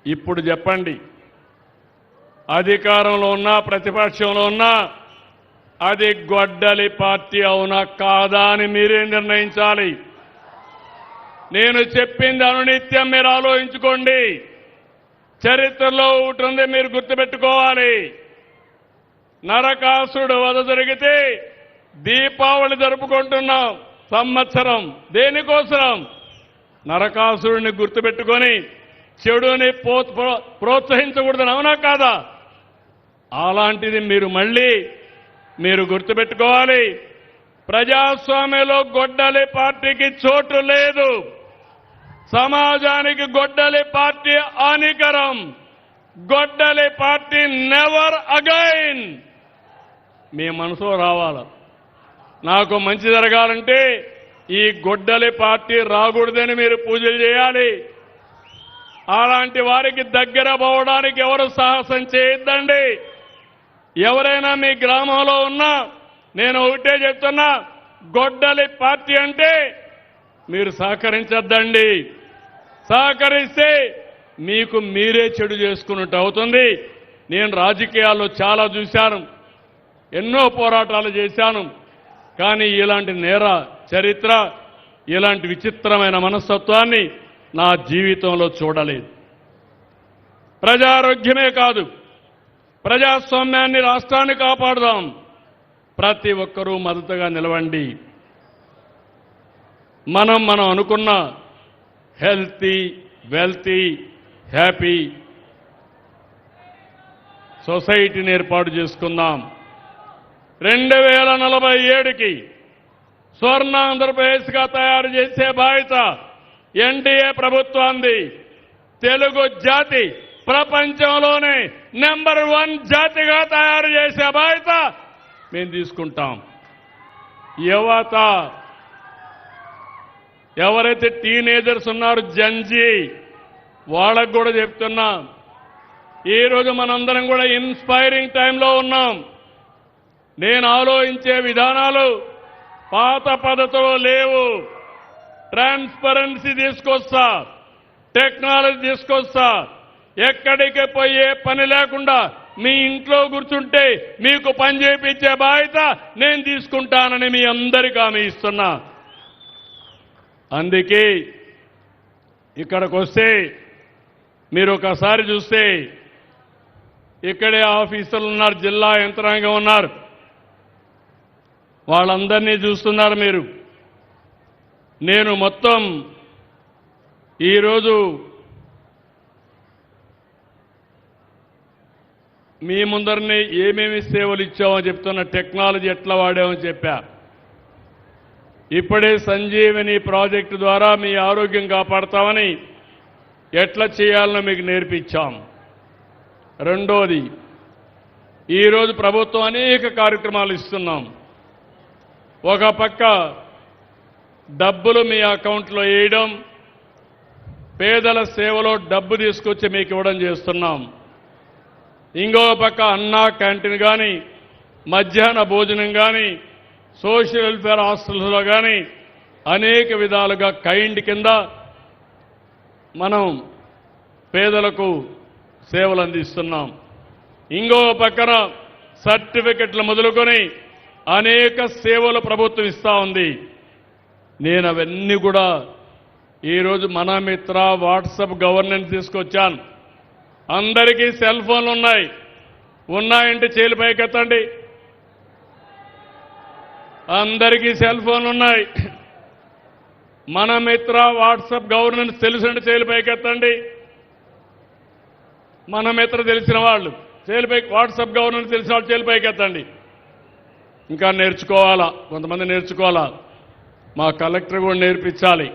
ఇప్పుడు చెప్పండి, అధికారంలో ఉన్నా ప్రతిపక్షంలో ఉన్నా అది గొడ్డలి పార్టీ అవునా కాదా అని మీరే నిర్ణయించాలి. నేను చెప్పింది అనునిత్యం మీరు ఆలోచించుకోండి. చరిత్రలో ఒకటి ఉంది, మీరు గుర్తుపెట్టుకోవాలి. నరకాసురుడు వధ జరిగితే దీపావళి జరుపుకుంటున్నాం సంవత్సరం. దేనికోసం? నరకాసురుడిని గుర్తుపెట్టుకొని చెడుని ప్రోత్సహించకూడదని, అవునా కాదా? అలాంటిది మీరు గుర్తుపెట్టుకోవాలి. ప్రజాస్వామ్యంలో గొడ్డలి పార్టీకి చోటు లేదు. సమాజానికి గొడ్డలి పార్టీ హానికరం. గొడ్డలి పార్టీ నెవర్ అగైన్. మీ మనసులో రావాలి. నాకు మంచి జరగాలంటే ఈ గొడ్డలి పార్టీ రాకూడదని మీరు పూజలు చేయాలి. అలాంటి వారికి దగ్గర పోవడానికి ఎవరు సాహసం చేయొద్దండి. ఎవరైనా మీ గ్రామంలో ఉన్నా నేను ఒకటే చెప్తున్నా, గొడ్డలి పార్టీ అంటే మీరు సహకరించొద్దండి. సహకరిస్తే మీకు మీరే చెడు చేసుకున్నట్టు అవుతుంది. నేను రాజకీయాల్లో చాలా చూశాను, ఎన్నో పోరాటాలు చేశాను. కానీ ఇలాంటి నేర చరిత్ర, ఇలాంటి విచిత్రమైన మనస్తత్వాన్ని నా జీవితంలో చూడలేదు. ప్రజారోగ్యమే కాదు, ప్రజాస్వామ్యాన్ని, రాష్ట్రాన్ని కాపాడుదాం. ప్రతి ఒక్కరూ మద్దతుగా నిలవండి. మనం అనుకున్న హెల్తీ, వెల్తీ, హ్యాపీ సొసైటీని ఏర్పాటు చేసుకుందాం. 2047కి స్వర్ణ ఆంధ్రప్రదేశ్గా తయారు చేసే బాధ్యత ఎన్డీఏ ప్రభుత్వాన్ని. తెలుగు జాతి ప్రపంచంలోనే నెంబర్ 1 జాతిగా తయారు చేసే బాధ్యత మేము తీసుకుంటాం. యువత ఎవరైతే టీనేజర్స్ ఉన్నారో, జంజీ, వాళ్ళకు కూడా చెప్తున్నా, ఈరోజు మనందరం కూడా ఇన్స్పైరింగ్ టైంలో ఉన్నాం. నేను ఆలోచించే విధానాలు పాత పద్ధతిలో లేవు. ట్రాన్స్పరెన్సీ తీసుకొస్తా, టెక్నాలజీ తీసుకొస్తా. ఎక్కడికి పోయే పని లేకుండా మీ ఇంట్లో కూర్చుంటే మీకు పని చేయించే బాధ్యత నేను తీసుకుంటానని మీ అందరికీ హామీ ఇస్తున్నా. అందుకే ఇక్కడికి వస్తే మీరు ఒకసారి చూస్తే ఇక్కడే ఆఫీసర్లు ఉన్నారు, జిల్లా యంత్రాంగం ఉన్నారు, వాళ్ళందరినీ చూస్తున్నారు మీరు. నేను మొత్తం ఈరోజు మీ ముందరిని ఏమేమి సేవలు ఇచ్చామో చెప్తున్న, టెక్నాలజీ ఎట్లా వాడామని చెప్పా. ఇప్పుడే సంజీవని ప్రాజెక్టు ద్వారా మీ ఆరోగ్యం కాపాడతామని ఎట్లా చేయాలనో మీకు నేర్పించాం. రెండోది, ఈరోజు ప్రభుత్వం అనేక కార్యక్రమాలు ఇస్తున్నాం. ఒక పక్క డబ్బులు మీ అకౌంట్లో వేయడం, పేదల సేవలో డబ్బు తీసుకొచ్చి మీకు ఇవ్వడం చేస్తున్నాం. ఇంకో పక్క అన్నా క్యాంటీన్ కానీ, మధ్యాహ్న భోజనం కానీ, సోషల్ వెల్ఫేర్ హాస్టల్స్లో కానీ అనేక విధాలుగా కైండ్ కింద మనం పేదలకు సేవలు అందిస్తున్నాం. ఇంకో పక్కన సర్టిఫికెట్లు మొదలుకొని అనేక సేవలు ప్రభుత్వం ఇస్తా ఉంది. నేను అవన్నీ కూడా ఈరోజు మన మిత్ర వాట్సాప్ గవర్నెన్స్ తీసుకొచ్చాను. అందరికీ సెల్ ఫోన్లు ఉన్నాయంటే చేలు పైకెత్తండి. అందరికీ సెల్ ఫోన్లు ఉన్నాయి. మన మిత్ర వాట్సాప్ గవర్నెన్స్ తెలుసంటే చేలు పైకెత్తండి. మన మిత్ర తెలిసిన వాళ్ళు వాట్సాప్ గవర్నెన్స్ తెలిసిన వాళ్ళు చేలు పైకెత్తండి. ఇంకా నేర్చుకోవాలా, కొంతమంది నేర్చుకోవాలా. మా కలెక్టర్ కూడా నేర్పించాలి.